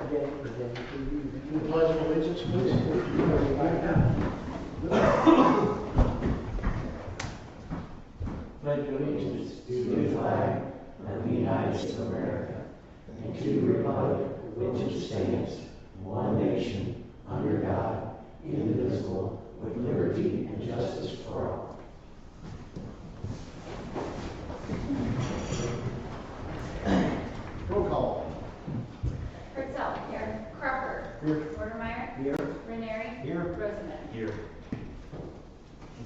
get it presented to you. The pledge of allegiance, please. Pledge allegiance to the flag of the United States of America and to the republic which stands one nation under God, indivisible, with liberty and justice for all. Roll call. Hertzell. Here. Crawford. Here. Bordermeyer. Here. Ranieri. Here. Rosenman. Here.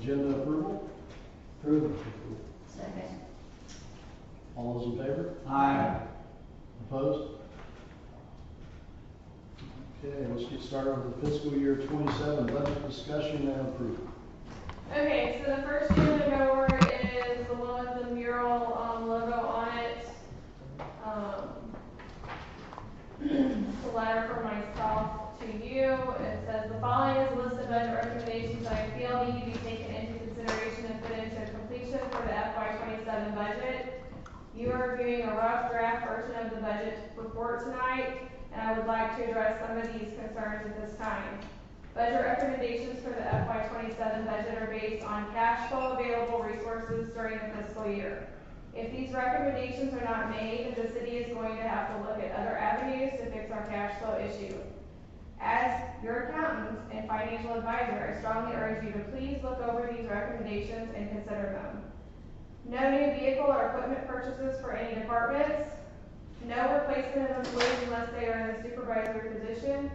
Agenda approval. Approve. Second. All those in favor? Aye. Opposed? Okay, let's get started with the fiscal year 27 budget discussion and approval. Okay, so the first thing to go over is the one with the mural logo on it. It's a letter from myself to you. It says the following is a list of budget recommendations that I feel need to be taken into consideration and put into completion for the FY27 budget. You are reviewing a rough draft version of the budget report tonight, and I would like to address some of these concerns at this time. Budget recommendations for the FY27 budget are based on cash flow available resources during the fiscal year. If these recommendations are not made, the city is going to have to look at other avenues to fix our cash flow issue. As your accountant and financial advisor, I strongly urge you to please look over these recommendations and consider them. No new vehicle or equipment purchases for any departments. No replacement of employees unless they are in the supervisory position.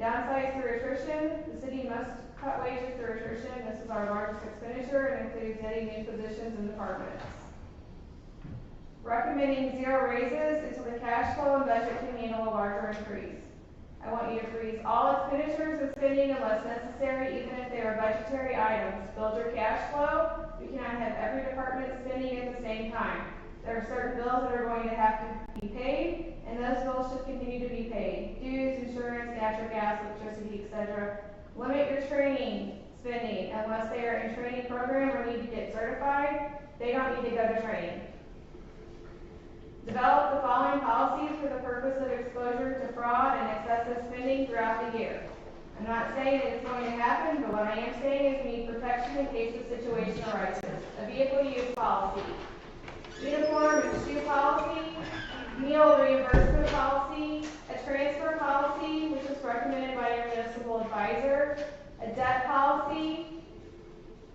Downsize through attrition. The city must cut wages through attrition. This is our largest expenditure and includes adding new positions and departments. Recommending zero raises until the cash flow and budget can handle a larger increase. I want you to freeze all expenditures and spending unless necessary, even if they are budgetary items. Build your cash flow. We cannot have every department spending at the same time. There are certain bills that are going to have to be paid, and those bills should continue to be paid. Dues, insurance, natural gas, electricity, etc. Limit your training spending unless they are in training program or need to get certified. They don't need to go to training. Develop the following policies for the purpose of exposure to fraud and excessive spending throughout the year. I'm not saying that it's going to happen, but what I am saying is we need protection in case the situation arises. A vehicle use policy, uniform and shoe policy, meal reimbursement policy, a transfer policy, which is recommended by your municipal advisor, a debt policy,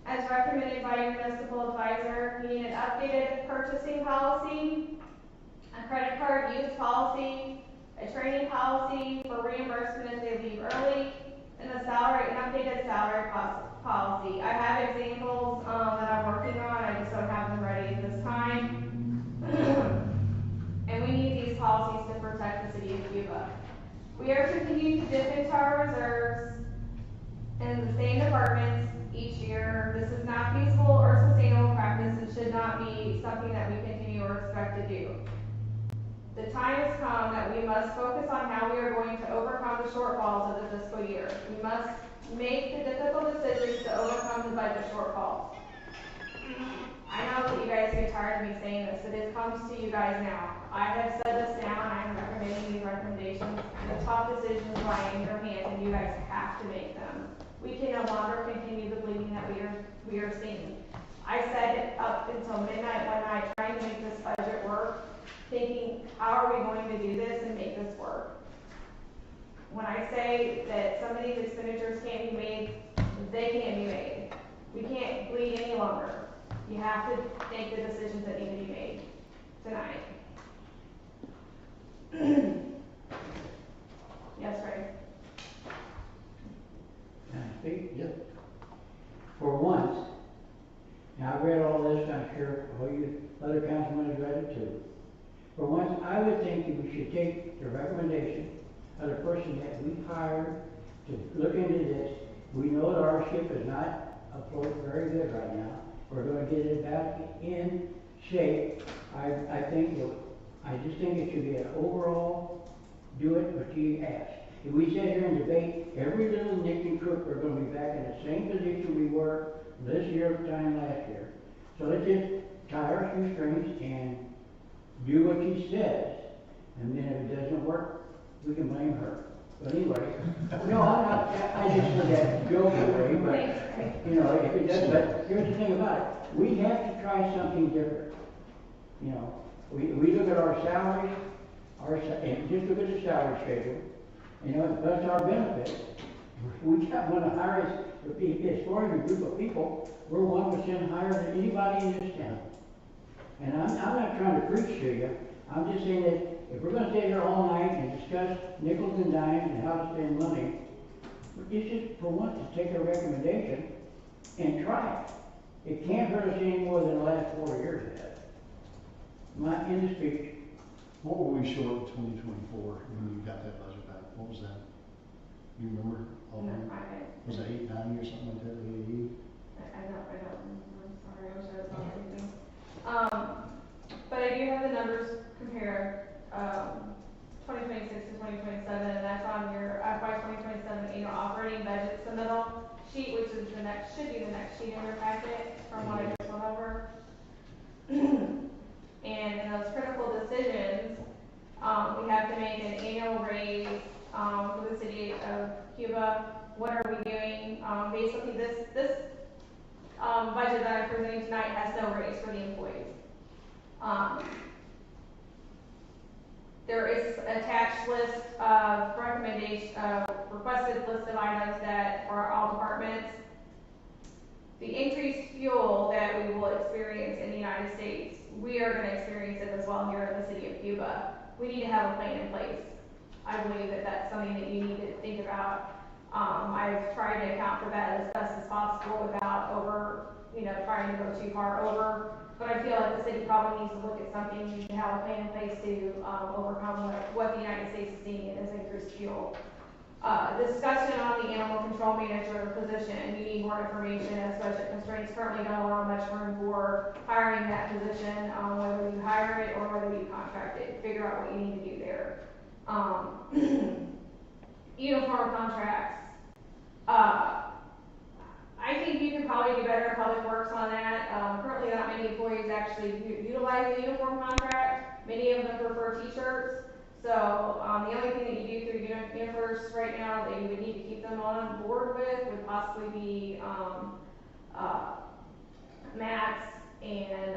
as recommended by your municipal advisor. You need an updated purchasing policy, a credit card use policy, a training policy for reimbursement if they leave early, and an updated salary policy. I have examples that I'm working on. I just don't have them ready at this time. And we need these policies to protect the city of Cuba. We are continuing to dip into our reserves in the same departments each year. This is not feasible or sustainable practice and should not be something that we continue or expect to do. The time has come that we must focus on how we are going to overcome the shortfalls of the fiscal year. We must make the difficult decisions to overcome the budget shortfalls. I know that you guys get tired of me saying this, but it comes to you guys now. I have set this down, I am recommending these recommendations. The top decisions lie in your hands and you guys have to make them. We can no longer continue the bleeding that we are seeing. I said it up until midnight one night trying to make this budget work, thinking, how are we going to do this and make this work? When I say that some of these expenditures can't be made, they can't be made. We can't bleed any longer. You have to make the decisions that need to be made tonight. Yes, Ray? Can I speak? Yep. For once, now I've read all this, I'm sure all you other councilmen have read it too. For once, I would think that we should take the recommendation of the person that we hired to look into this. We know that our ship is not afloat very good right now. We're going to get it back in shape. I just think it should be an overall do it what you ask. If we sit here and debate every little nick and crook, we're going to be back in the same position we were this year time last year. So let's just tie our shoestrings and do what she says. And then if it doesn't work, we can blame her. But anyway, no, I'm not, I just said that jokingly, but, you know, if it does, but here's the thing about it. We have to try something different. You know, we look at our salaries, and just look at the salary schedule, you know, plus our benefits. We got one of the highest, as far as a group of people, we're 1% higher than anybody in this town. And I'm not trying to preach to you, I'm just saying that if we're gonna stay here all night and discuss nickels and dimes and how to spend money, it's just for once to take a recommendation and try it. It can't hurt us any more than the last 4 years has. My end of speech. What were we short in 2024 when you got that budget back? What was that? You remember? Was it 890 or something like that, AAE? I don't, I'm sorry, I wish I was on everything. But I do have the numbers compare, 2026 to 2027, and that's on your FY 2027 annual operating budget submittal sheet, which is the next, should be the next sheet in your packet from what I just went over. And in those critical decisions, we have to make an annual raise, for the city of Cuba. What are we doing? Basically this budget that I'm presenting tonight has no raise for the employees. There is attached list of requested list of items that for all departments. The increased fuel that we will experience in the United States, we are going to experience it as well here in the city of Cuba. We need to have a plan in place. I believe that that's something that you need to think about. I've tried to account for that as best as possible without trying to go too far over. But I feel like the city probably needs to look at something, we need to have a plan in place to overcome what the United States is seeing as increased fuel. Discussion on the animal control manager position. You need more information as budget constraints currently don't allow much room for hiring that position, whether you hire it or whether you contract it. Figure out what you need to do there. Uniform contracts. I think you can probably do better in public works on that. Currently not many employees actually utilize the uniform contract. Many of them prefer t-shirts. So the only thing that you do through UniFirst right now that you would need to keep them on board with would possibly be mats and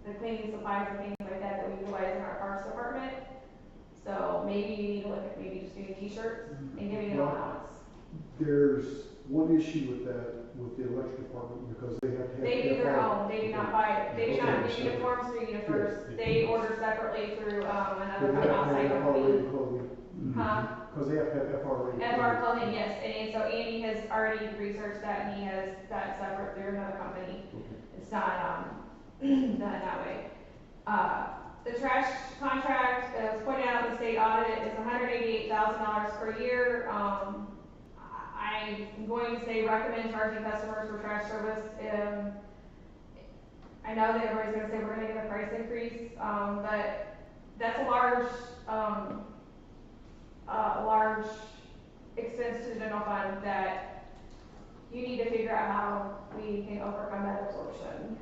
the cleaning supplies and things like that that we utilize in our parks department. So maybe you need to look at maybe just doing t-shirts and giving an allowance. There's one issue with that, with the electric department, because they have to have. They do their own, they do not buy it, they do not get uniforms through UniFirst, they order separately through another outside company. Huh? Because they have to have FR rated. FR clothing, yes, and so Andy has already researched that and he has that separate through another company. It's not done that way. The trash contract, as pointed out in the state audit, is $188,000 per year. I'm going to say recommend charging customers for trash service. I know that everybody's going to say we're going to get a price increase, but that's a large expense to the general fund that you need to figure out how we can overcome that absorption.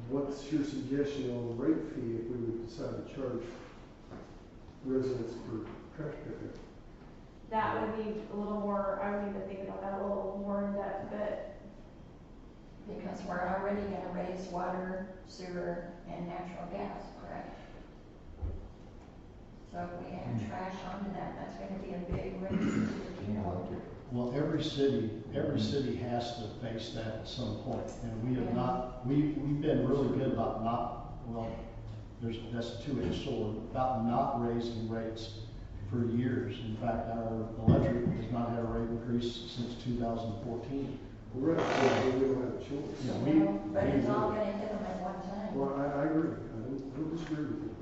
What's your suggestion on the rate fee if we would decide to charge residents for trash pickup? That would be a little more, I would need to think about that a little more in depth, but. Because we're already gonna raise water, sewer, and natural gas, correct? So if we add trash onto that, that's gonna be a big raise to the fuel. Well, every city has to face that at some point, and we have not, we've been really good about that's a two-edged sword, about not raising rates for years. In fact, our electric has not had a rate increase since 2014. Right, so we don't have a choice. Yeah, But it's all gonna hit them at one time. Well, I agree, I don't disagree with you.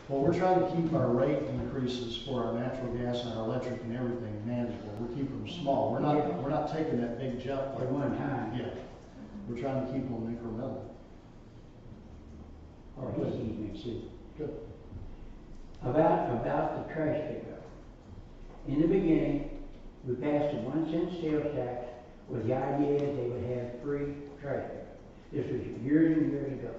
Well, we're trying to keep our rate increases for our natural gas and our electric and everything manageable. We're keeping them small. We're not taking that big jump At one time. Yeah, we're trying to keep them incremental. Or his evening suit. Good. About the trash pickup. In the beginning, we passed a 1 cent sales tax with the idea that they would have free trash pickup. This was years and years ago.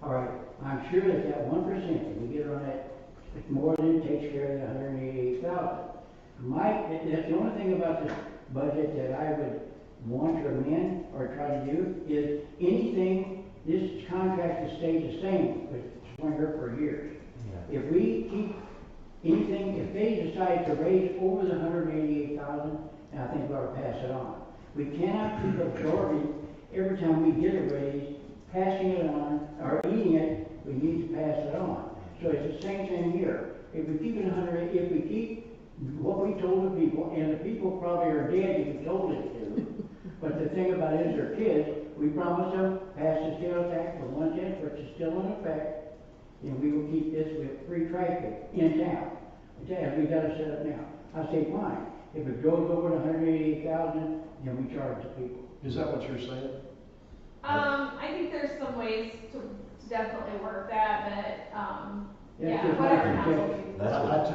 All right, I'm sure that 1% that we get on that It's more than takes care of the 188,000. That's the only thing about this budget that I would want to amend or try to do is anything, this contract has stayed the same with Swinger for years. Yeah. If we keep anything, if they decide to raise over the 188,000, then I think we ought to pass it on. We cannot keep absorbing every time we get a raise, passing it on, or eating it, we need to pass it on. So it's the same thing here. If we keep it 100, if we keep what we told the people, and the people probably are dead if we told it to, but the thing about it is they're kids, we promised them, pass the sales tax for 1 cent, which is still in effect, and we will keep this with free traffic in town. And we gotta set it now. I say fine. If it goes over the 188,000, then we charge the people. Is that what you're saying? I think there's some ways to definitely work that, but, That's yeah, just my whatever council suggestion. thinks. That's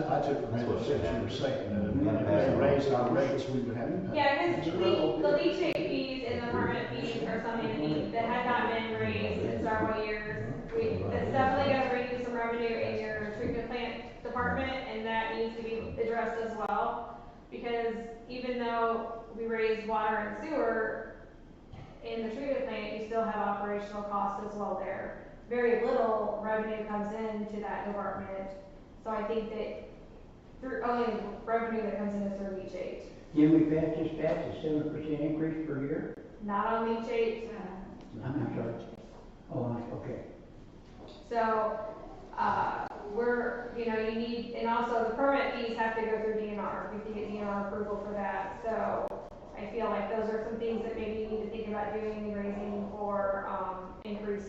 I took from That's that what what should you happen. were saying, that We gotta if pass they it on. raised our rates, we would have to pay. Yeah, because the leachate fees and the permit fees are something that had not been raised in several years. It's definitely gonna bring you some revenue in your treatment plant department, and that needs to be addressed as well. Because even though we raise water and sewer in the treatment plant, you still have operational costs as well there. Very little revenue comes into that department, so I think that through, only revenue that comes in is through leachate. Then we passed this back to 7% increase per year? Not on leachate, I'm sorry. Oh, okay. so, you need, and also the permit fees have to go through DNR, we have to get DNR approval for that, so I feel like those are some things that maybe you need to think about doing, raising for, increased,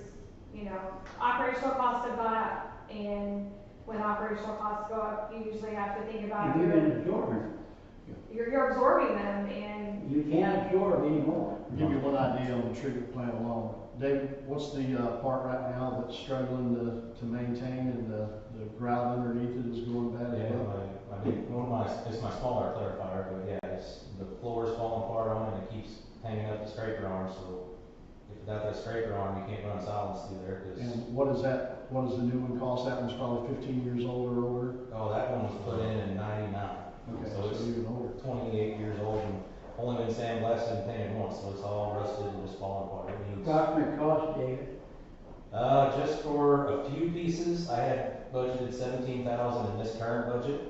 operational costs have gone up, and when operational costs go up, you usually have to think about And we've been absorbing. you're absorbing them, and You can't absorb anymore. I'll give you one idea on the treatment plant alone. David, what's the part right now that's struggling to maintain, and the ground underneath it is going bad as Yeah, well? it's my smaller clarifier, but yeah, the floor's falling apart on it, and it keeps hanging up the scraper arm, so if without that scraper arm, you can't run solids through there, cause, And what is the new one cost? That one's probably 15 years old or older? oh, that one was put in 99. Okay, So it's even older. 28 years old and only been sandblasted and painted once, so it's all rusted and just falling apart. It needs, Approximate cost, David? just for a few pieces, I had budgeted 17,000 in this current budget.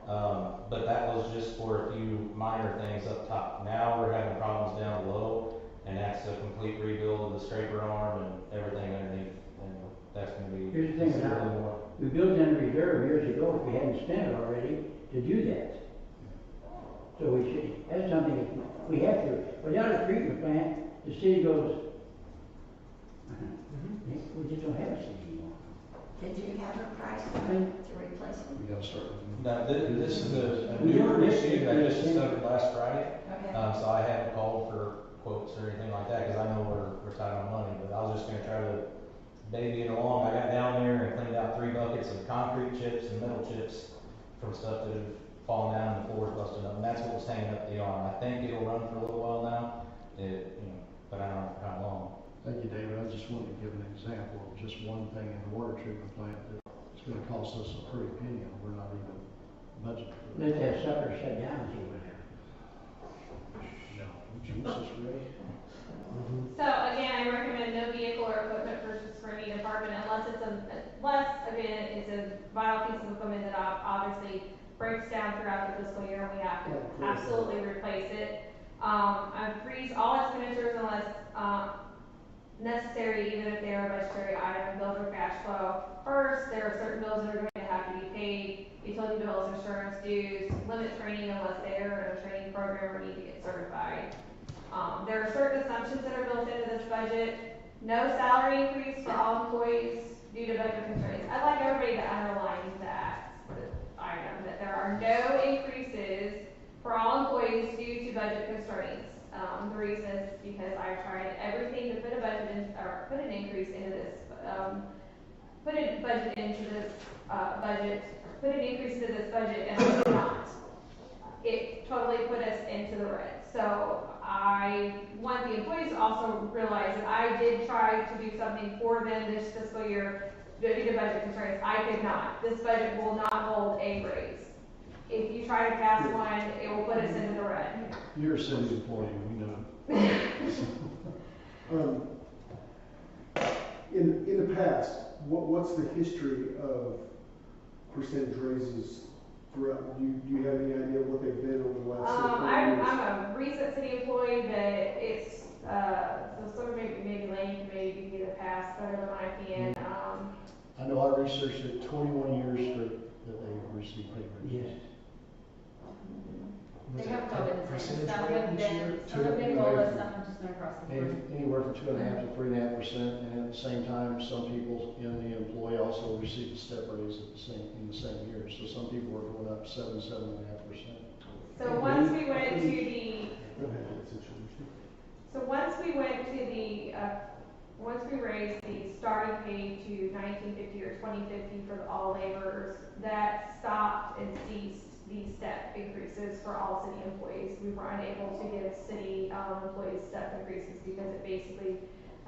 But that was just for a few minor things up top. Now we're having problems down below, and that's a complete rebuild of the scraper arm and everything underneath. And that's gonna be Here's the thing, considerably more. We built in a reserve years ago, if we hadn't spent it already, to do that. So we should, that's something that we have to, without a treatment plant, the city goes, we just don't have a city anymore. Did you have a price to replace it? We gotta start with. Now, this is a We newer don't- issue that I just discovered last Friday. Okay. So I haven't called for quotes or anything like that, because I know we're tight on money, but I was just gonna try to baby it along. I got down there and cleaned out 3 buckets of concrete chips and metal chips from stuff that had fallen down and the floors busted up, and that's what was hanging up the arm. I think it'll run for a little while now, but I don't know for how long. Thank you, David. I just wanted to give an example of just one thing in the water treatment plant that it's gonna cost us a pretty penny, and we're not even budgeted for that. Let that sucker shut down and see what happens. No, Jesus, Ray. so again, I recommend no vehicle or equipment purchase for any department unless it's a vital piece of equipment that obviously breaks down throughout the fiscal year, and we have to absolutely replace it. I freeze all expenditures unless, necessary, even if they are a budgetary item. Bills are cash flow first. There are certain bills that are going to have to be paid. Utility bills, insurance dues, limit training unless they are in a training program or need to get certified. There are certain assumptions that are built into this budget. No salary increase for all employees due to budget constraints. I'd like everybody to underline that item, that there are no increases for all employees due to budget constraints. The reason is because I've tried everything to put a budget in, or put an increase into this, put a budget into this, put an increase into this budget, and it's not. It totally put us into the red. So I want the employees to also realize that I did try to do something for them this fiscal year due to budget constraints, I could not. This budget will not hold a raise. If you try to pass one, it will put us into the red. You're a city employee, we know. In the past, what's the history of percentage raises throughout? Do you have any idea what they've been over the last several years? I'm a recent city employee, but it's, so some of maybe Lane can maybe give you the past better than I can. I know I researched it 21 years straight that they received pay raises. Yes. They have all been the same. Percentage Some rate have each year? been, some have been COLA, some have just been across the board. Anywhere from 2.5% to 3.5%, and at the same time, some people in the employee also received a step raise in the same year. So some people were going up 7.5%. So once we went to the, Go ahead, that's interesting. so once we went to the, once we raised the starting pay to 1950 or 2050 for all laborers, that stopped and ceased the step increases for all city employees. We were unable to give city employees step increases because it basically,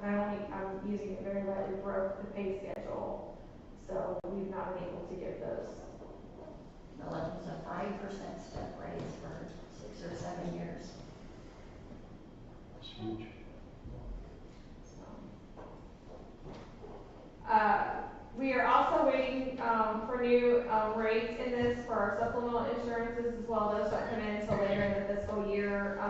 and I'm using it very lightly, broke the pay schedule. So we've not been able to give those. Well, it was a 5% step raise for 6 or 7 years. It's huge. We are also waiting for new rates in this for our supplemental insurances as well. Those don't come in until later in the fiscal year.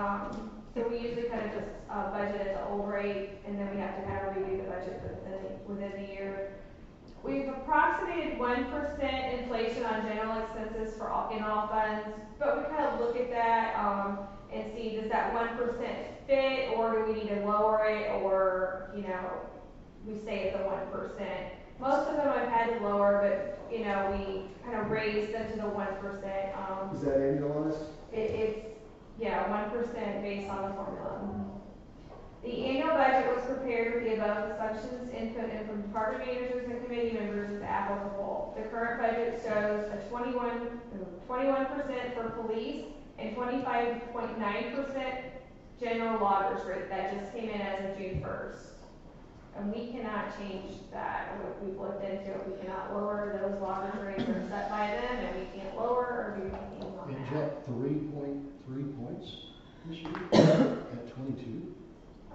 So we usually kind of just budget at the old rate, and then we have to kind of review the budget within the year. We've approximated 1% inflation on general expenses in all funds, but we kind of look at that and see, does that 1% fit, or do we need to lower it, or, you know, we stay at the 1%. Most of them I've had to lower, but, you know, we kind of raised them to the 1%. Is that annualized? It's, yeah, 1% based on the formula. The annual budget was prepared with the above assumptions, input in from department managers and committee members as applicable. The current budget shows a 21% for police and 25.9% general loggers rate. That just came in as of June 1st. And we cannot change that. We've looked into it. We cannot lower those loggers rates that are set by them, and we can't lower or do anything on It that. jumped 3.3 points this year at 22. I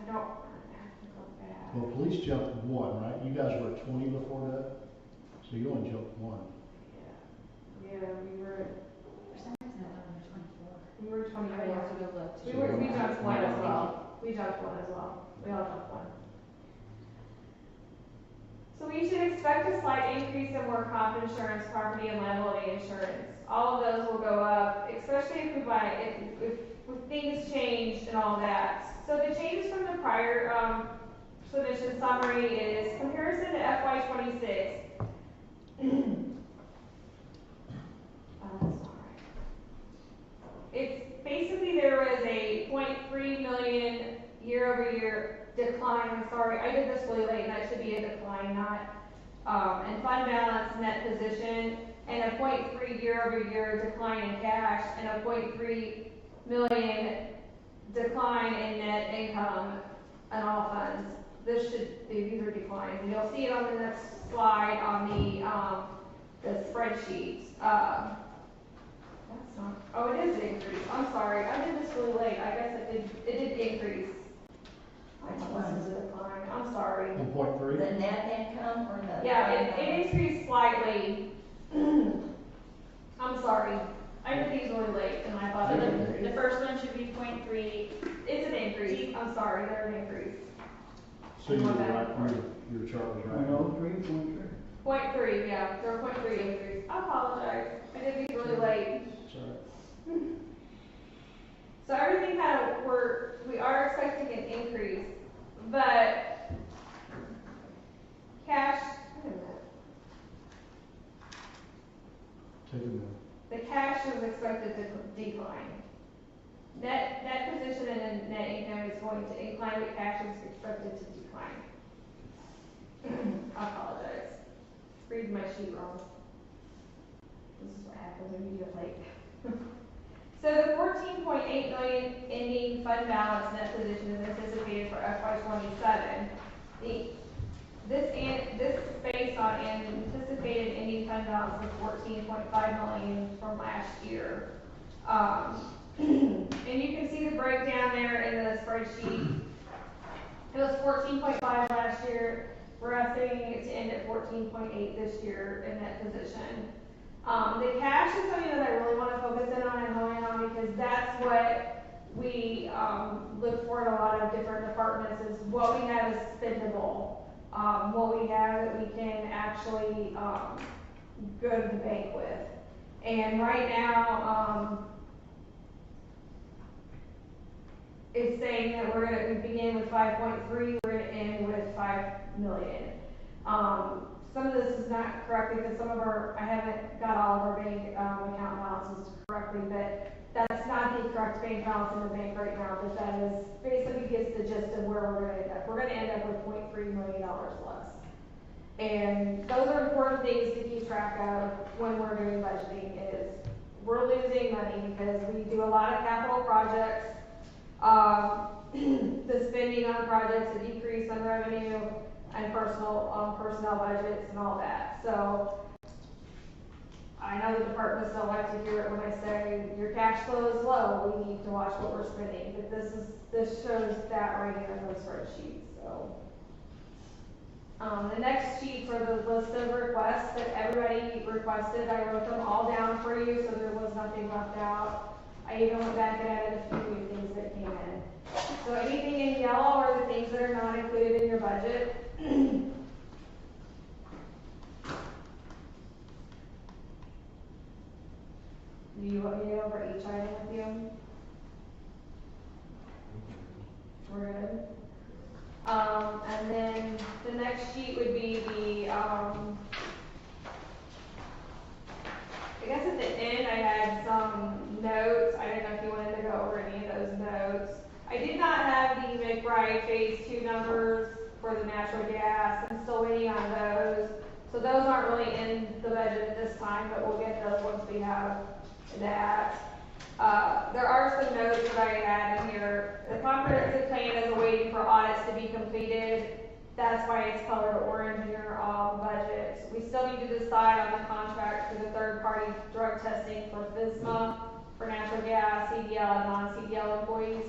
don't have to go back. Well, police jumped 1, right? You guys were at 20 before that, so you only jumped 1. Yeah, we were For some reason, I thought we were 24. 24. I would have to go look. We jumped 1 as well. We jumped 1 as well. We all jumped 1. So we should expect a slight increase in work comp insurance, property and liability insurance. All of those will go up, especially if we buy, if things change and all that. So the changes from the prior submission summary is comparison to FY26. It's basically there was a 0.3 million year-over-year decline. I'm sorry, I did this really late, and that should be a decline, not and fund balance net position, and a 0.3 year-over-year decline in cash, and a 0.3 million decline in net income in all funds. These are declines, and you'll see it on the next slide on the spreadsheet. That's not, oh, it is an increase. I'm sorry, I did this really late. I guess it did increase. This is a decline. I'm sorry. 1.3? The net income or the? Yeah, it increased slightly. I'm sorry. I did these really late, and I thought The first one should be 0.3. it's an increase. I'm sorry, they're an increase. So you were right, your chart was right. 0.03, 0.3, yeah, they're 0.3 increase. I apologize. I did these really late. Sorry. So everything kind of, we are expecting an increase, but cash, wait a minute. Take a minute. The cash is expected to decline. Net position and net income is going to incline, but cash is expected to decline. I apologize. Reading my sheet wrong. This is what happens when you do it late. So the 14.8 million ending fund balance net position is anticipated for FY27. This is based on anticipated ending fund balance of 14.5 million from last year. And you can see the breakdown there in the spreadsheet. It was 14.5 last year. We're estimating it to end at 14.8 this year in that position. The cash is something that I really want to focus in on and hone in on, because that's what we look for in a lot of different departments, is what we have is spendable. What we have that we can actually go to the bank with. And right now, it's saying that we begin with 5.3, we're gonna end with 5 million. Some of this is not correct because I haven't got all of our bank account balances correctly, but that's not the correct bank balance in the bank right now, but that is basically gets the gist of where we're gonna end up. We're gonna end up with $0.3 million less. And those are important things to keep track of when we're doing budgeting, is we're losing money because we do a lot of capital projects. The spending on projects, the decrease in revenue, and personnel budgets and all that. So I know the departments don't like to hear it when I say your cash flow is low, we need to watch what we're spending. But this shows that right here in the spreadsheet. So the next sheets are the list of requests that everybody requested. I wrote them all down for you, so there was nothing left out. I even went back and added a few new things that came in. So anything in yellow are the things that are not included in your budget. Do you want me to go over each item with you? We're good. And then the next sheet would be the, I guess at the end I had some notes. I don't know if you wanted to go over any of those notes. I did not have the McBride Phase 2 numbers for the natural gas. I'm still waiting on those. So those aren't really in the budget at this time, but we'll get those once we have that. There are some notes that I had in here. The comprehensive plan is awaiting for audits to be completed. That's why it's colored orange in your budget. We still need to decide on the contract for the third-party drug testing for FSMA, for natural gas, CDL, and non-CDL employees.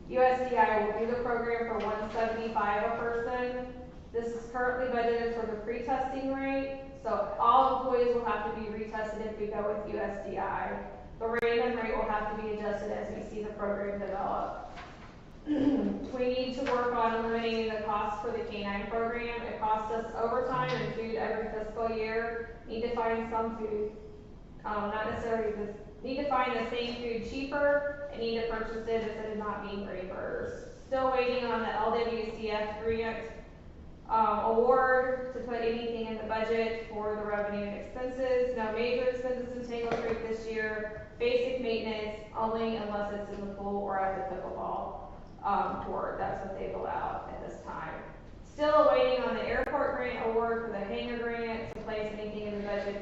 USDI will do the program for $175 a person. This is currently budgeted for the pre-testing rate, so all employees will have to be retested if we go with USDI. The random rate will have to be adjusted as we see the program develop. We need to work on eliminating the cost for the K-9 program. It costs us overtime and food every fiscal year. Need to find some food, not necessarily this, need to find the same food cheaper and need to purchase it instead of not being reimbursed. Still waiting on the LWCF grant award to put anything in the budget for the revenue and expenses. No major expenses in Tangle Creek this year. Basic maintenance only unless it's in the pool or at the pickleball court. That's what they've allowed at this time. Still waiting on the airport grant award for the hangar grant to place anything in the budget.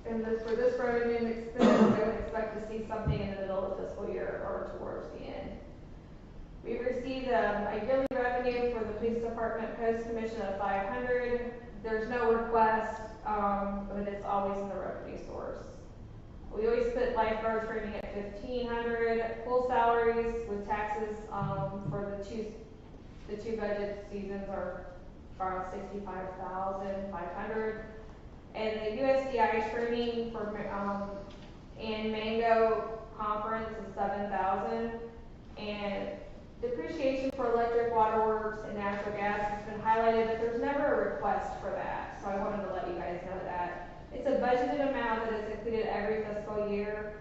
And for this revenue and expense, I would expect to see something in the middle of the fiscal year or towards the end. We've received a yearly revenue for the police department post commission of $500. There's no request, but it's always in the revenue source. We always put lifeguard training at $1,500. Full salaries with taxes for the two budget seasons are around $65,500. And the USDI training for and Mango conference is $7,000. And depreciation for electric, waterworks, and natural gas has been highlighted, but there's never a request for that. So I wanted to let you guys know that. It's a budgeted amount that is included every fiscal year.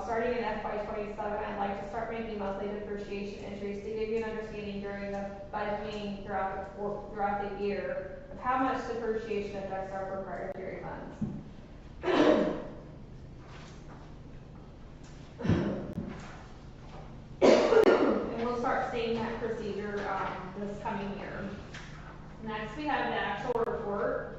Starting in FY27, I'd like to start making monthly depreciation entries to give you an understanding during the budgeting throughout the year of how much depreciation affects our proprietary funds. And we'll start seeing that procedure this coming year. Next, we have the actual report.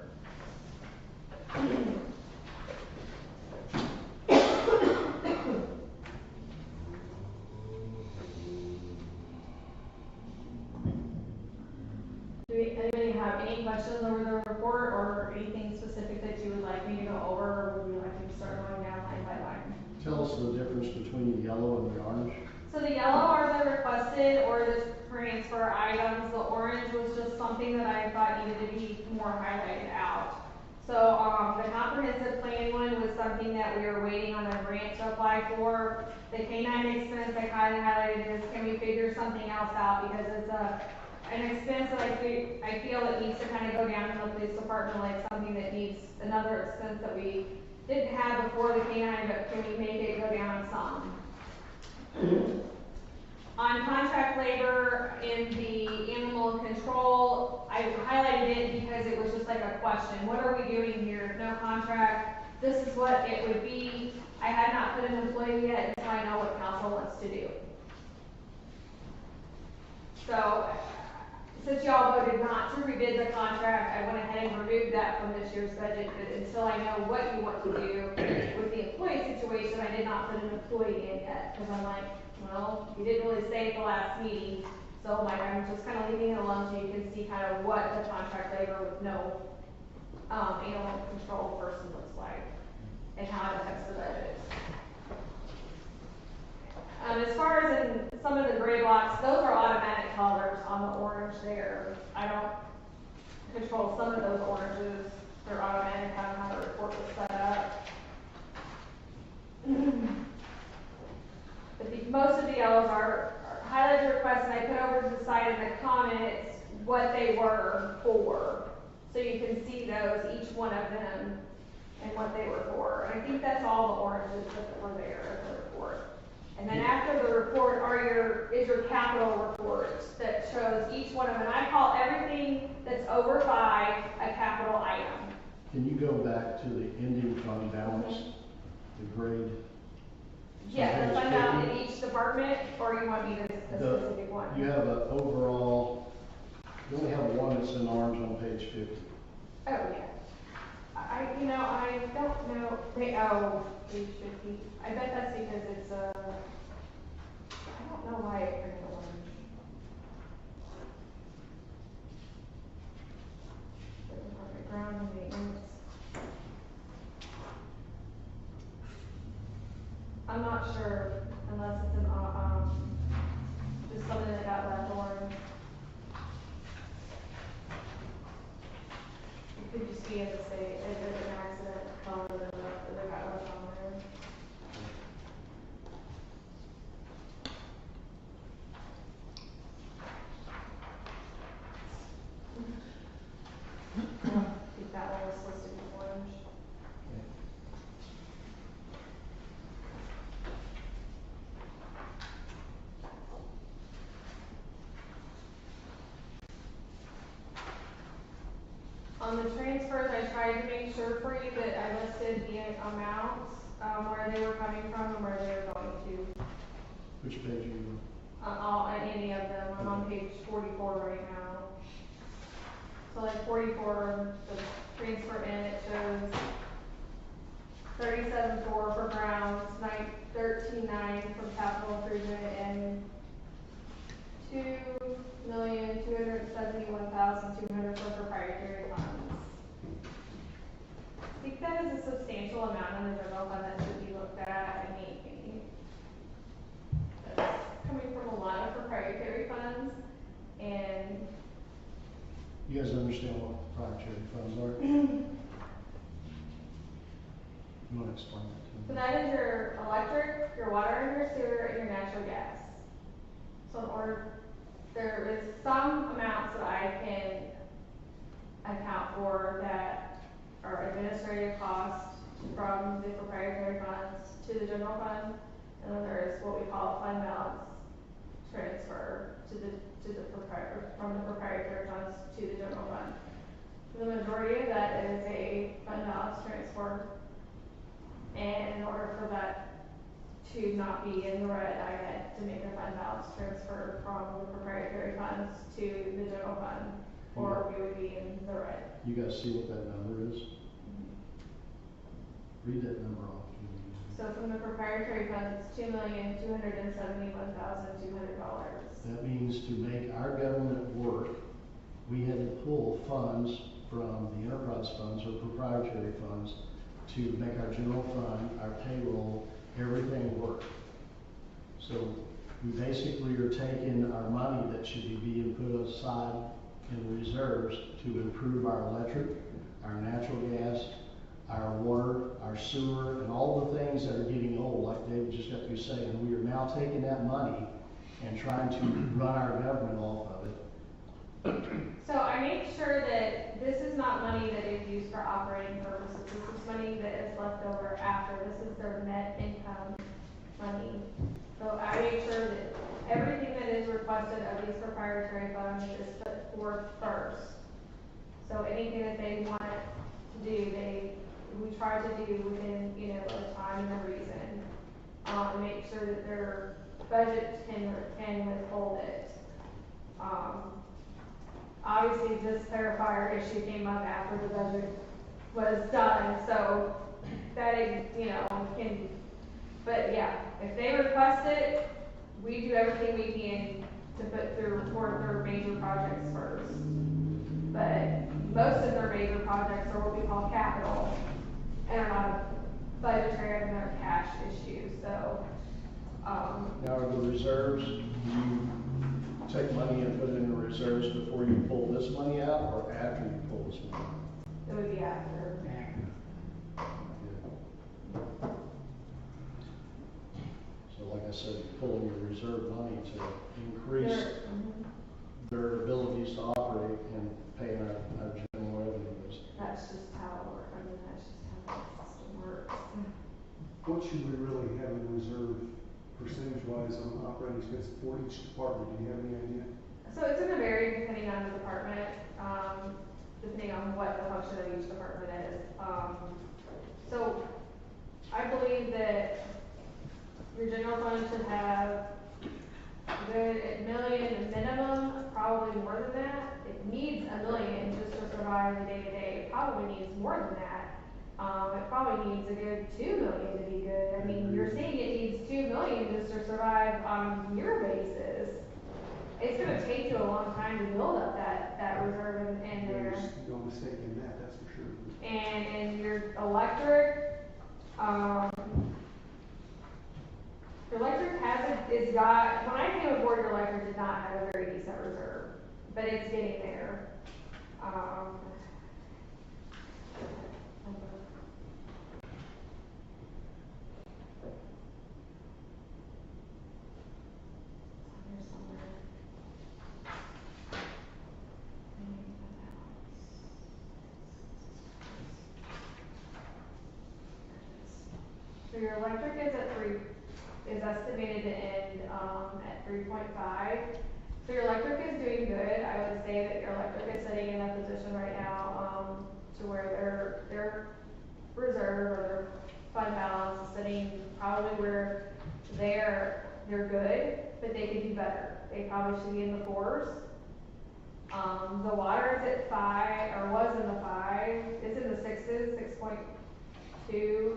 Do anybody have any questions over the report or anything specific that you would like me to go over, or would you like me to start going down line by line? Tell us the difference between the yellow and the orange. So the yellow are the requested or the transfer items. The orange was just something that I thought needed to be more highlighted out. So, the comprehensive plan one was something that we were waiting on a grant to apply for. The K-9 expense I kind of highlighted is, can we figure something else out, because it's an expense that I feel it needs to kind of go down in the police department, like something that needs another expense that we didn't have before the K-9, but can we make it go down some? On contract labor in the animal control, I highlighted it because it was just like a question. What are we doing here? No contract. This is what it would be. I had not put an employee yet until I know what council wants to do. So, since y'all voted not to rebid the contract, I went ahead and removed that from this year's budget, but until I know what you want to do with the employee situation, I did not put an employee in yet, because I'm like, well, you didn't really say at the last meeting, so like, I'm just kind of leaving it alone so you can see kind of what the contract labor with no, animal control person looks like, and how it affects the budget. As far as in some of the gray blocks, those are automatic colors on the orange there. I don't control some of those oranges. They're automatic on how the report was set up. But most of the yellows are highlighted requests, and I put over to the side in the comments what they were for. So you can see those, each one of them, and what they were for. I think that's all the oranges that were there in the report. And then after the report is your capital report that shows each one of them. And I call everything that's over 5 a capital item. Can you go back to the ending fund balance, the grade? Yeah, the fund balance in each department, or you want me to, a specific one? You have an overall, you only have one that's in orange on page 50. Oh, yeah. I don't know, page 50. I bet that's because it's, I don't know why it printed orange. The department ground and maintenance. I'm not sure, unless it's an, just something that got left orange. It could just be in the state, it was an accident, color that got left on there. I think that one was listed as orange. On the transfers, I tried to make sure for you that I listed the amounts, where they were coming from and where they were going to. Which page are you Any of them. I'm on page 44 right now. So like 44, the transfer in, it shows 37.4 for grounds, 13.9 from capital improvement, and 2,271,200 for proprietary funds. I think that is a substantial amount in the general fund that should be looked at. I mean, that's coming from a lot of proprietary funds, and You guys understand what proprietary funds are? You want to explain that to me? so that is your electric, your water, and your sewer, and your natural gas. So in order, there is some amounts that I can account for that are administrative costs from the proprietary funds to the general fund, and then there is what we call fund balance transfer from the proprietary funds to the general fund. The majority of that is a fund balance transfer, and in order for that to not be in the red, I had to make a fund balance transfer from the proprietary funds to the general fund, or we would be in the red. You guys see what that number is? Read that number off to me. So from the proprietary funds, it's $2,271,200. That means to make our government work, we had to pull funds from the enterprise funds or proprietary funds to make our general fund, our payroll, everything work. So we basically are taking our money that should be being put aside in reserves to improve our electric, our natural gas, our water, our sewer, and all the things that are getting old, like David just got through saying. We are now taking that money and trying to run our government off of it. So I make sure that this is not money that is used for operating purposes. This is money that is left over after. This is their net income money. So I make sure that everything that is requested of these proprietary funds is put forth first. So anything that they want to do, we try to do within, a time and a reason. Make sure that their budget can withhold it. Obviously, this clarifier issue came up after the budget was done, so that is, but yeah, if they request it, we do everything we can to put through for their major projects first. But most of their major projects are what we call capital and are not budgetary and they're cash issues, so, Now, are the reserves, do you take money and put it in the reserves before you pull this money out, or after you pull this money? it would be after. So like I said, you're pulling your reserve money to increase Mhm. their abilities to operate and pay our general revenues. That's just how it works. That's just how the system works. What should we really have in reserve percentage-wise on operating expense for each department? Do you have any idea? So it's gonna vary depending on the department, depending on what the function of each department is. So I believe that your general fund should have good at million minimum, probably more than that. It needs $1 million just to survive the day-to-day. It probably needs more than that. It probably needs a good 2 million to be good. I mean, you're saying it needs 2 million just to survive on a year basis. It's gonna take you a long time to build up that reserve in there. There's no mistake in that, that's for sure. And your electric, your electric when I came aboard, your electric did not have a very decent reserve, but it's getting there. Here somewhere. So your electric is estimated to end, at 3.5. So your electric is doing good. I would say that your electric is sitting in a position right now, to where their reserve or their fund balance is sitting probably where they're good, but they could do better. They probably should be in the 4s. The water is at 5, or was in the 5, it's in the 6s, 6.2.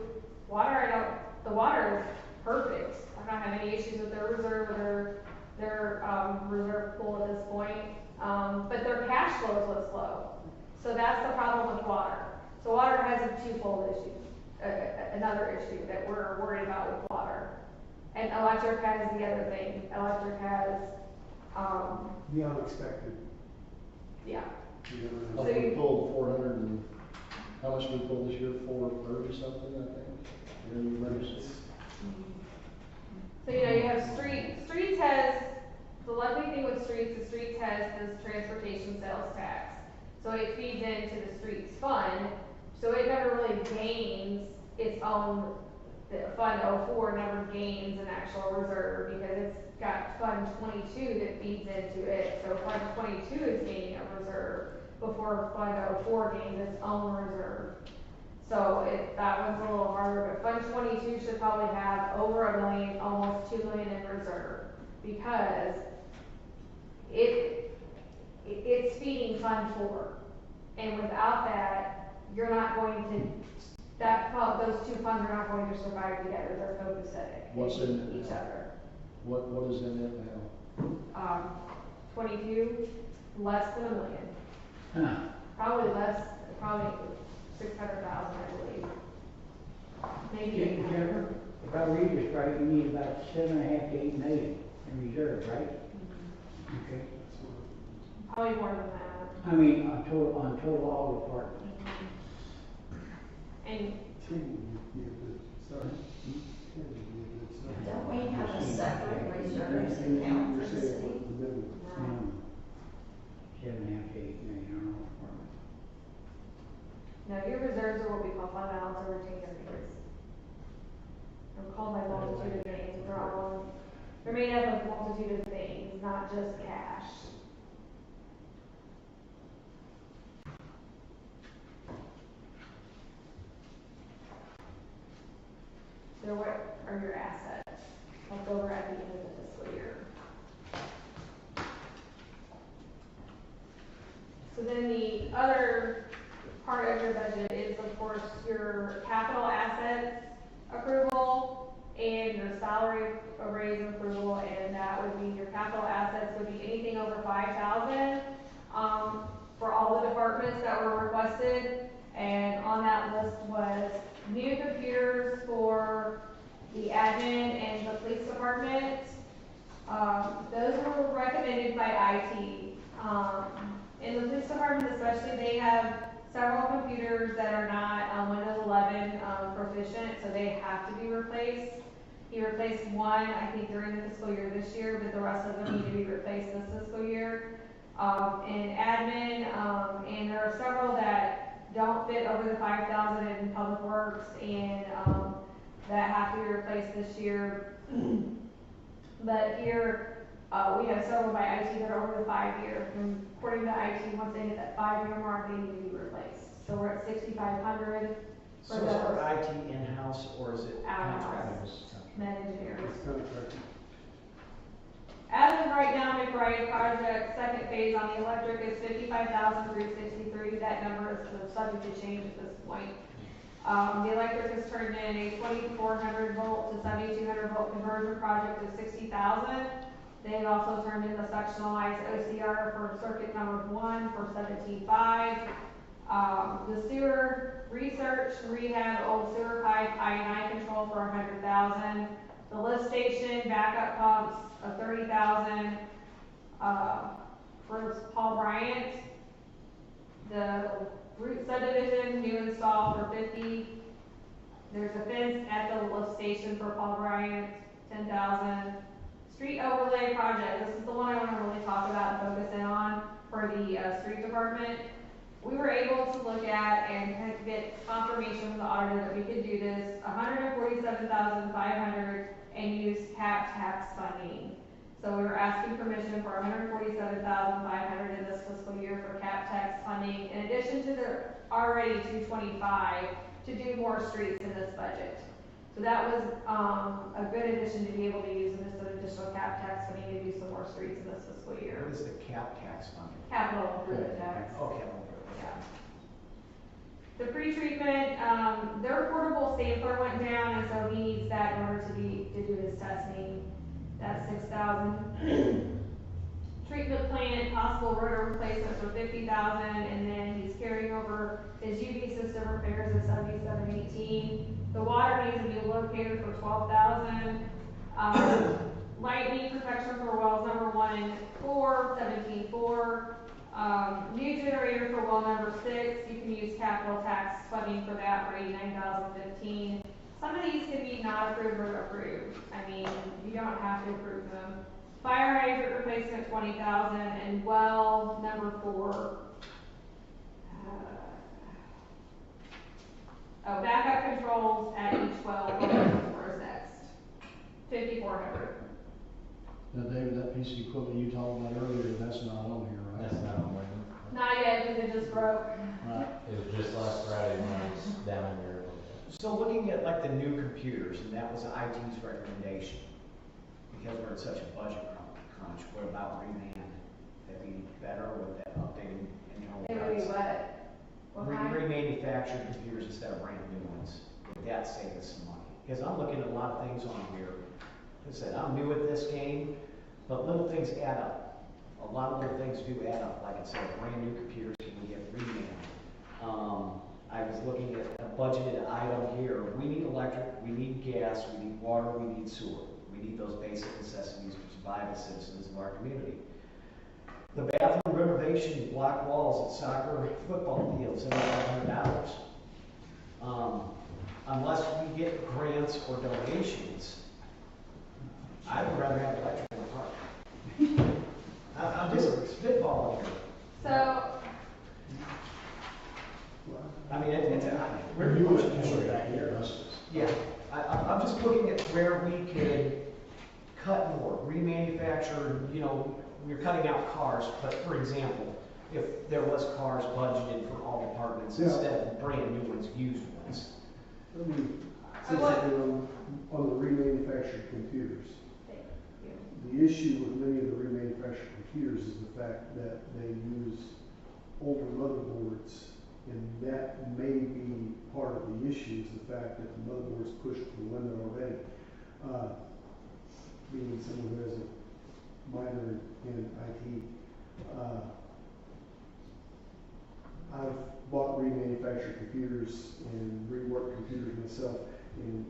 The water is perfect. I don't have any issues with their reserve or their reserve pool at this point. But their cash flow is what's low. So that's the problem with water. So water has a twofold issue, another issue that we're worried about with water. And electric has the other thing. Electric has, The unexpected. yeah. You never How know. we pulled 400 and, how much we pulled this year? 430 something, I think. In emergency. So, you have streets has, the lucky thing with streets, the streets has this transportation sales tax. So it feeds into the streets fund, so it never really gains its own, the Fund 04 never gains an actual reserve because it's got Fund 22 that feeds into it. So Fund 22 is gaining a reserve before Fund 04 gains its own reserve. So that one's a little harder, but Fund 22 should probably have over $1 million, almost $2 million in reserve, because it's feeding Fund 4. And without that, you're not going to, those two funds are not going to survive together, they're copacetic. What's They in need it each now? other. What is in it now? 22, less than $1 million. Huh. Probably less, probably 600,000, I believe. Maybe 800. Jennifer, if I read this right, you need about 7.5 to 8 million in reserve, right? Okay. Probably more than that. I mean, on total all departments. And Don't we have a separate reserves account for the city? Um, 7.5 to 8 million on all departments. no, your reserves are what we call fund balance or retained earnings. They're called by a multitude of names. They're made up of a multitude of things, not just cash. So what are your assets left over at the end of the fiscal year? So then the other part of your budget is, of course, your capital assets approval and your salary raise approval, and that would be, your capital assets would be anything over 5,000, for all the departments that were requested, and on that list was new computers for the admin and the police department. Those were recommended by IT. In the police department especially, they have several computers that are not Windows 11 proficient, so they have to be replaced. He replaced one, I think, during the fiscal year this year, but the rest of them need to be replaced this fiscal year. And admin, and there are several that don't fit over the 5,000 in public works, and that have to be replaced this year. But here, we have several by IT that are over the 5 year. And according to IT, once they hit that 5-year mark, they need to be replaced. So we're at 6,500 for So is those. our IT in-house or is it Out-house. contractors? Med engineers. Contractor. As of right now, McBride project, second phase on the electric is 55,363. That number is subject to change at this point. The electric has turned in a 2,400 volt to 7,200 volt conversion project of 60,000. They've also turned in the sectionalized OCR for circuit number 1 for 17.5. The sewer research, rehab, old sewer pipe, I&I control for 100,000. The lift station, backup pumps of 30,000. For Paul Bryant, the root subdivision, new install for 50. There's a fence at the lift station for Paul Bryant, 10,000. Street overlay project, this is the one I want to really talk about and focus in on for the street department. We were able to look at and kind of get confirmation from the auditor that we could do this, 147,500, and use cap tax funding. So we were asking permission for 147,500 in this fiscal year for cap tax funding, in addition to the already 225 to do more streets in this budget. So that was a good addition to be able to use in this additional cap tax funding to do some more streets in this fiscal year. What is the cap tax funding? Capital improvement tax. Oh, capital improvement. Yeah. The pre-treatment, their portable sampler went down, and so he needs that in order to do his testing. That's 6,000. Treatment plant, possible rotor replacement for 50,000, and then he's carrying over his UV system repairs of 7718. The water needs a new locator for 12,000. Lightning protection for wells number 1 and 4, 17.4. New generator for well number 6. You can use capital tax funding for that for 89,015. Some of these can be not approved or approved. I mean, you don't have to approve them. Fire hydrant replacement 20,000, and well number 4. Backup controls at each well for next. 5,400. Now, David, that piece of equipment you talked about earlier, that's not on here, right? That's not on there. Not yet, because it just broke. Right. It was just last Friday when I was down in there. So looking at like the new computers, and that was IT's recommendation, because we're in such a budget crunch, what about reman? That'd be better with that updated, you know? It would be what? What kind? Remanufactured computers instead of brand new ones. Would that save us some money? Because I'm looking at a lot of things on here. Like I said, I'm new at this game, but little things add up. a lot of the things do add up. Like I said, brand new computers can we get reman? I was looking at a budgeted item here. We need electric, we need gas, we need water, we need sewer. We need those basic necessities to survive as citizens of our community. The bathroom renovation, block walls at soccer, football fields, $7,500. Unless we get grants or donations, I would rather have electric in the park. I'm just spitballing here. So, I mean, it's, Where you would usually back here, yeah, I'm just looking at where we could cut more, remanufacture, you know, we're cutting out cars, but for example, if there was cars budgeted for all departments Yeah. instead of brand new ones, used ones. Let me say something on the remanufactured computers. The issue with many of the remanufactured computers is the fact that they use older motherboards, and that may be part of the issue, is the fact that the motherboard's pushed to the limit already. Being someone who has a minor in IT, I've bought remanufactured computers and reworked computers myself, and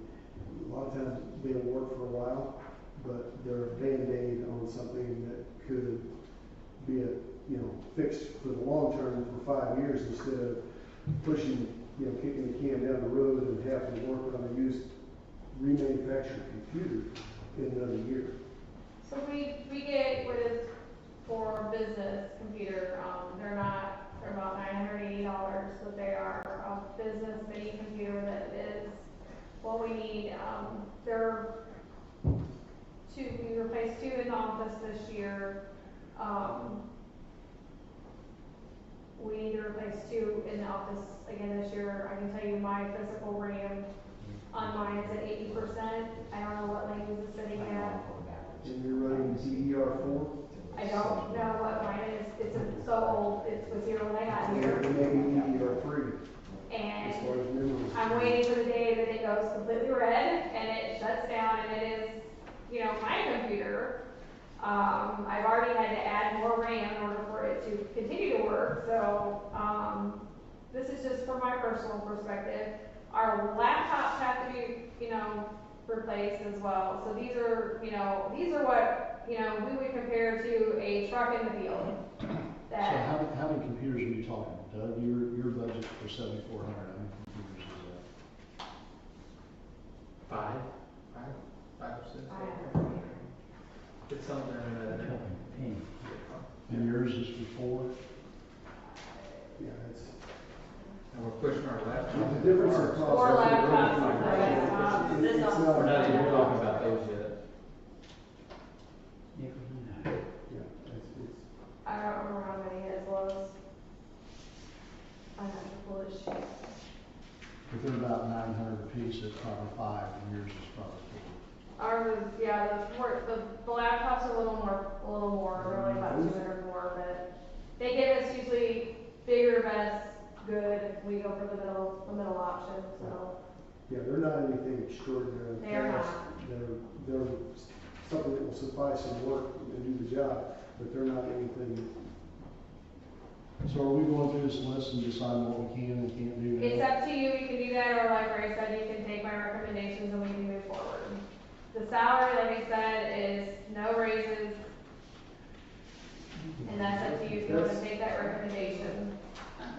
a lot of times they'll work for a while, but they're a Band-Aid on something that could be fixed for the long term for 5 years instead of pushing, kicking the can down the road and having to work on a used remanufactured computer in another year. so we get what is for business computer, they're about $980, but they are a business mini computer that is what we need. We replaced 2 in the office this year. We need to replace 2 in the office again this year. I can tell you my physical RAM on mine is at 80%. I don't know what Lane's is sitting at. And you're running DDR4? I don't know what mine is. It's so old. It was here when I got here. Maybe DDR3, as And far as memory. I'm waiting for the day that it goes completely red and it shuts down, and it is, my computer. I've already had to add more RAM in order for it to continue to work. So, this is just from my personal perspective. Our laptops have to be, replaced as well. So these are what, we would compare to a truck in the field. So That, how many computers are you talking, Doug? Your budget for 7,400, how many computers is that? Five or six. It's something And yours is for 4? Yeah, it's. and we're pushing our laptops. The difference in cost. 4 laptops, It's not. We're not even talking about those yet. Yeah, it's. I don't remember how many his was. I have to pull this sheet. If they're about 900 apiece, it's probably 5, and yours is probably Ours is, the laptops are a little more, they're like about 200 more, but they give us usually bigger, best, good, we go for the middle option, so. Yeah, they're not anything extraordinary. They are not. They're something that will suffice and work and do the job, but they're not anything. 4. So are we going through this list and deciding what we can and can't do now? It's up to you, you can do that, or like Ray said, you can take my recommendations and we can move forward. The salary, like I said, is no raises, and that's up to you if you want to take that recommendation.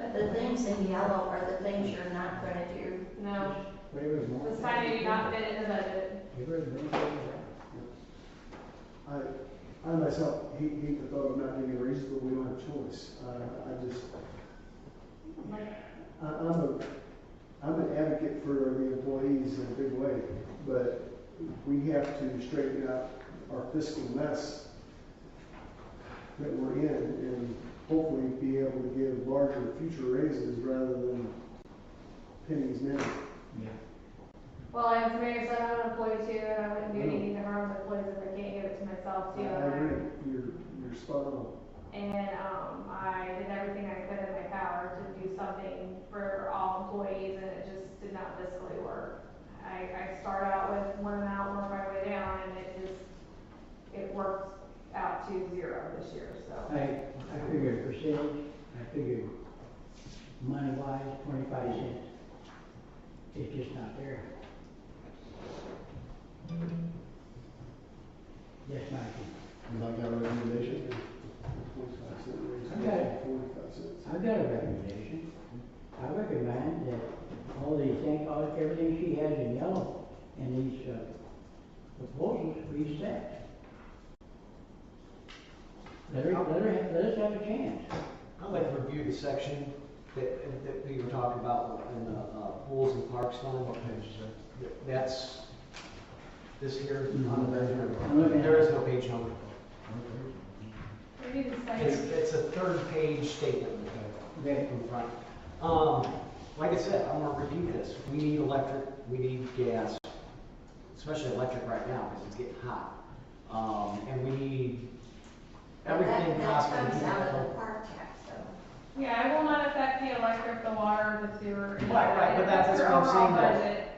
But the things in yellow are the things you're not gonna do. No, this time you do not fit in the budget. I myself hate the thought of not getting raises, but we don't have a choice. I'm an advocate for the employees in a big way, but we have to straighten out our fiscal mess that we're in and hopefully be able to give larger future raises rather than pennies now. Well, as the mayor said, I'm an employee too, and I wouldn't do anything to harm the employees if I can't give it to myself too. I agree, you're spot on. And, I did everything I could in my power to do something for all employees, and it just did not fiscally work. I start out with one amount, work my way down, and it worked out to 0 this year, so. percentage, I figured money-wise, 25 cents. It's just not there. That's my opinion. You like our recommendation? 25-cent raise, I got it. 45 cents. I've got a recommendation. I recommend that all these things, everything she has in yellow in these proposals be set. Let us have a chance. I'd like to review the section that we were talking about in the pools and parks fund. What page is that? That's this here on the I'm looking measure. at There is it. no page number. Maybe the It's, second. it's a third page statement Okay. in front. Like I said, I'm gonna review this. We need electric, we need gas, especially electric right now because it's getting hot. And we need everything That possible. to comes keep out it of the cold. park tax, though. Yeah, it will not affect the electric, the water, the sewer. Right, but that's your what I'm overall saying, though. budget.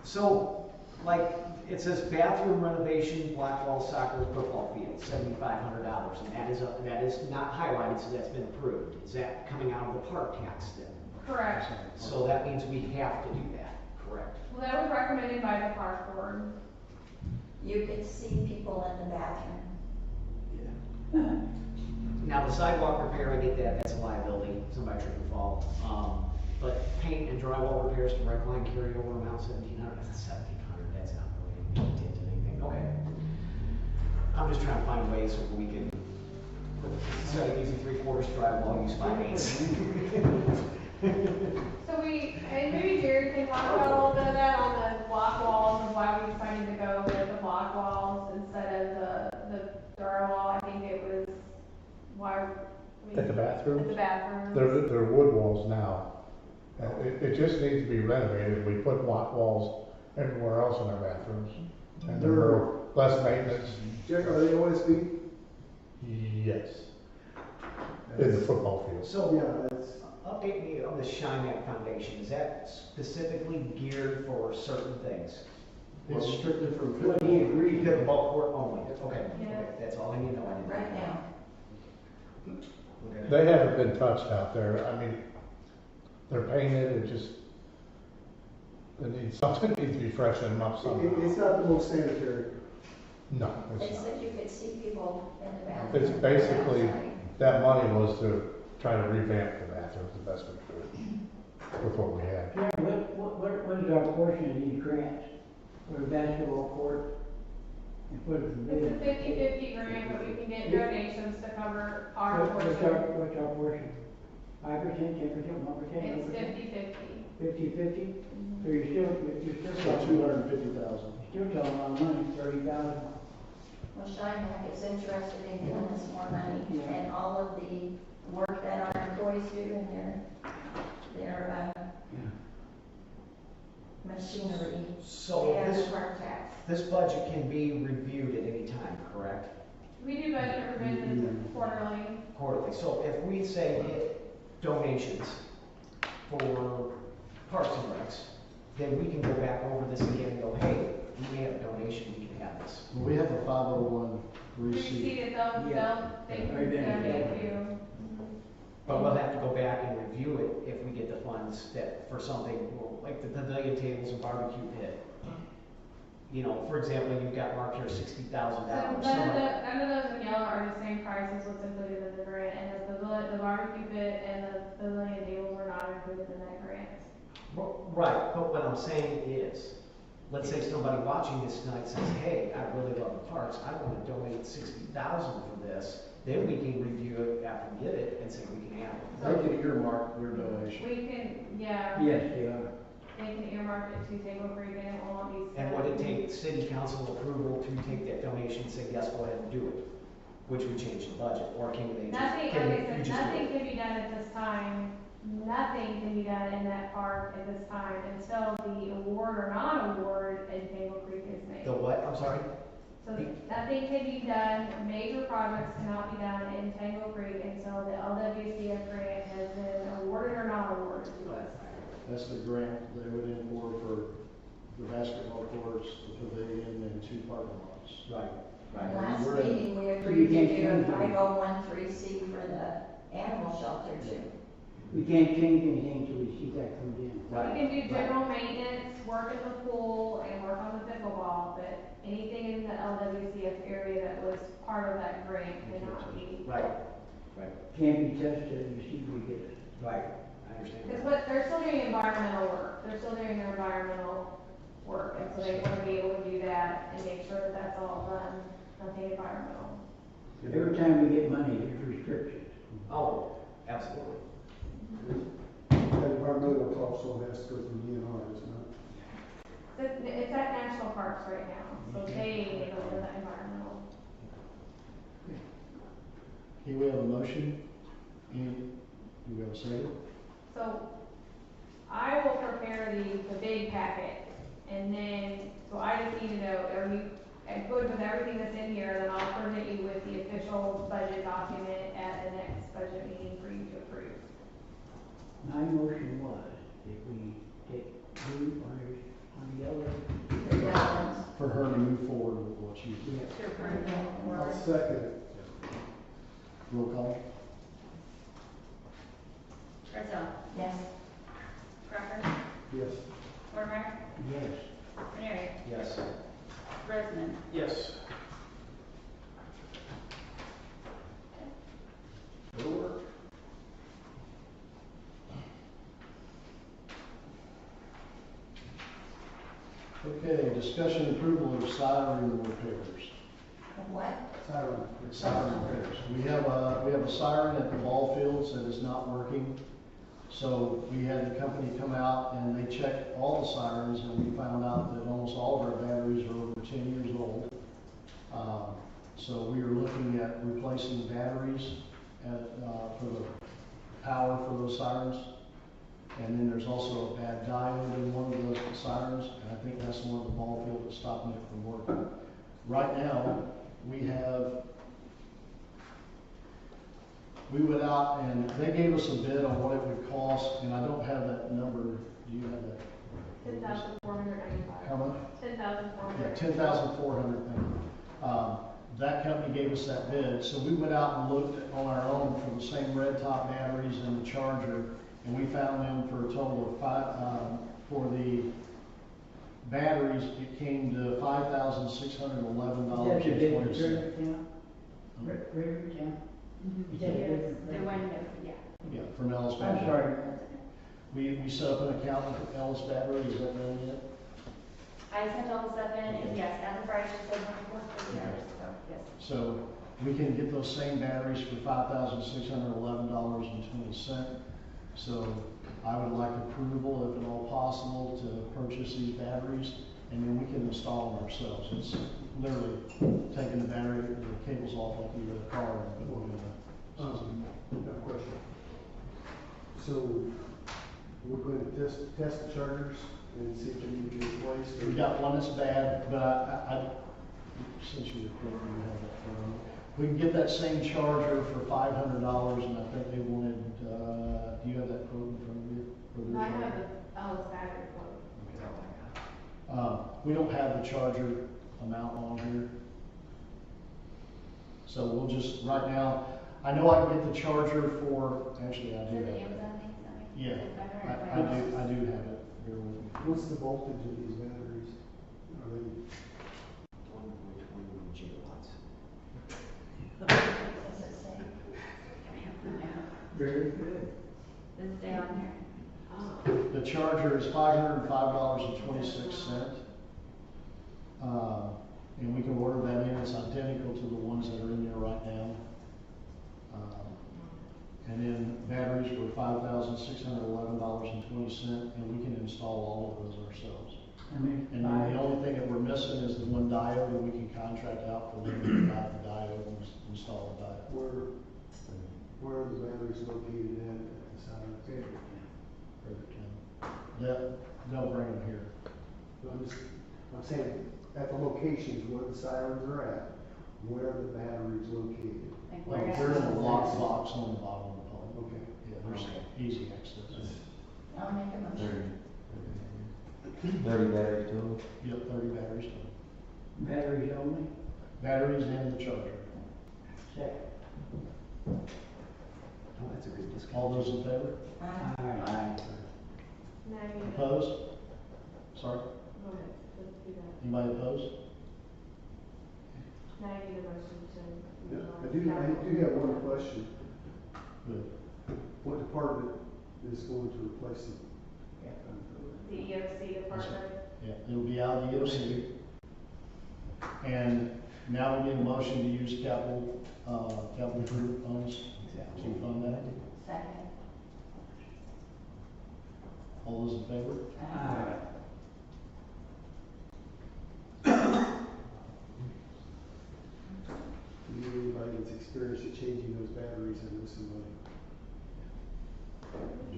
So, like, it says bathroom renovation, Blackwell soccer football field, $7,500, and that is not highlighted, so that's been approved. Is that coming out of the park tax then? Correct. So that means we have to do that, correct? Well, that was recommended by the park board. You could see people in the bathroom. Now, the sidewalk repair, I get that, that's a liability, somebody trip and fall. But paint and drywall repairs to rec line carryover amount $1,700, that's $1,700, that's not really into anything, okay. I'm just trying to find ways so we can, instead of using 3/4 drywall, use 5/8. So and maybe Jared can talk about a little bit of that on the block walls and why we decided to go with the block walls instead of the drywall. I think it was why. At the bathrooms? At the bathrooms. They're wood walls now. It just needs to be renovated. We put block walls everywhere else in our bathrooms. And they're more, less maintenance. Jack, are they OSB? Yes. In the football field. So, Yeah, that's, update me on the Shine Act Foundation, is that specifically geared for certain things? It's strictly for What he agreed. Pickleball court only, okay, Yeah. okay, that's all I need to know, I didn't. Right now. Okay. They haven't been touched out there. I mean, they're painted, it needs something, needs to be freshened up somehow. it's not the most sanitary. No, They it's not. said you could see people in the bathroom. It's basically, outside. that money was to try to revamp the bathrooms the best we could with what we had. Karen, what is our portion of these grants for the basketball court? And for the It's a 50-50 grant, but we can get donations to cover our What's portion. what's our portion? 5%, 10%, 1%? It's 50-50. 50/50? So you're still about talking, 250,000. still talking about money, 30,000. Well, Shine Act is interested in giving us more money Yeah. and all of the work that our employees do in their machinery. So And this, the park tax. this budget can be reviewed at any time, correct? We do budget revisions quarterly. Quarterly, so if we say get donations for Parks and Recs, then we can go back over this again and go, hey, we may have a donation, we can have this. Well, we have a 501 receipt. Receipt it, they can Very good. donate you. But we'll have to go back and review it if we get the funds that, for something, like the pavilion tables and barbecue pit. You know, for example, you've got marked here $60,000. So none of those in yellow are the same price as what's included in the grant, and the barbecue pit and the pavilion tables were not included in that grant. Right, but what I'm saying is, let's say somebody watching this tonight says, hey, I really love the parks, I want to donate $60,000 for this, then we can review it after we get it and say we can have it. They can earmark their donation. We can, yeah, Yes, they are. they can earmark it to Tango Creek and it will not be. And would it take city council approval to take that donation and say, yes, go ahead and do it? Which would change the budget, or can they just, Nothing, can like I you said, just do nothing it? can be done at this time. Nothing can be done in that park at this time until the award or non-award in Tango Creek is made. The what, I'm sorry? So nothing can be done, major projects cannot be done in Tango Creek until the LWCF grant has been awarded or not awarded to us. That's the grant they went in for the basketball courts, the pavilion, and 2 parking lots. Right, right. Last We're in- meeting, we agreed to do a 5013C for the animal shelter too. We can't change anything till we see that comes in. We can do general maintenance, work in the pool, and work on the pickleball, but anything in the LWCF area that was part of that grant cannot be. Right, right, Can't be tested, you see we get it. right, I understand. Because what, they're still doing environmental work, they're still doing their environmental work, and so they wanna be able to do that and make sure that that's all done, nothing environmental. Every time we get money, there's restrictions. Oh, absolutely. That environmental also has to go through DNR, isn't it? It's at national parks right now, so they handle the environmental. Okay, we have a motion, and do we have a second? So I will prepare the big packet, and then, so I just need to know, are you good with everything that's in here, then I'll present you with the official budget document at the next budget meeting for you to approve. My motion was that we take blue on the yellow. The yellow ones. For her to move forward with what she, To approve the I'll warrant. second it. roll call? Drysdale, Yes. Crawford, Yes. Watermeyer, Yes. Renieri, Yes. Roseman. Yes. It'll work. Okay, discussion approval of salary and repairs. What? Siren. Siren repairs. We have a siren at the ball fields that is not working. So we had the company come out and they checked all the sirens and we found out that almost all of our batteries are over 10 years old. So we are looking at replacing batteries for the power for those sirens. And then there's also a bad diode in one of those sirens, and I think that's the one at the ball field that's stopping it from working. Right now, we went out and they gave us a bid on what it would cost, and I don't have that number. Do you have that? $10,495. How much? $10,400. $10,400. That company gave us that bid, so we went out and looked on our own for the same red top batteries and the charger, and we found them for a total of for the batteries, it came to $5,611.20. Is that the big return account? Return account? Is that a different The thing? one, yeah. Yeah, from Ellis I'm Battery. sorry. We set up an account with Ellis Battery, is that done yet? I sent all the stuff in, and yes, as of Friday, she said when it was for the others, so, yes. So we can get those same batteries for $5,611.20. So I would like approval, if at all possible, to purchase these batteries, and then we can install them ourselves. It's literally taking the battery, the cables off like you would a car and putting them in the system. Got a question. So, we're going to test the chargers and see if they need to be replaced? We got one that's bad, but I since you were quoting, you have that for them. We can get that same charger for $500, and I think they wanted, do you have that quote in front of you? for their I have charger? the Ellis battery quote. We don't have the charger amount on here. So we'll just, right now, I know I can get the charger for, actually I Is do it have the it. Amazon thing, is that right? Yeah, Is it better or I what? do have it, bear with me. What's the voltage of these batteries? Are they 1.21 gigawatts. What does it say? Very good. Does it stay on here? The charger is $505.26. And we can order that in, it's identical to the ones that are in there right now. And then batteries were $5,611.20, and we can install all of those ourselves. I mean, And then the only thing that we're missing is the one diode, and we can contract out for them to buy the diode and install the diode. where are the batteries located at the siren? They'll bring them here. I'm saying, at the locations where the sirens are at, where are the batteries located? Like Like, where? they're in the lock box on the bottom of the pole. Okay. Yeah, there's easy access. I'll make a motion. 30 batteries total. Yep, 30 batteries total. batteries only, Batteries and the charger. second. Oh, that's a good discount. All those in favor? Aye. Aye. Now I need, Opposed? Sorry, go ahead, let's do that. anybody opposed? Now I need a motion to. Yeah, I do have one question. Good. What department is going to replace it? The EOC department. Yeah, it'll be out of the EOC. And now we need a motion to use capital improvement funds to fund that. Second. All those in favor? Aye. Do you know anybody that's experienced at changing those batteries and know somebody?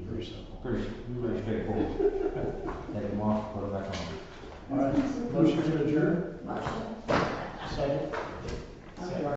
Very simple. Pretty straightforward. Take them off, put them back on. All right, motion to adjourn, Motion. second.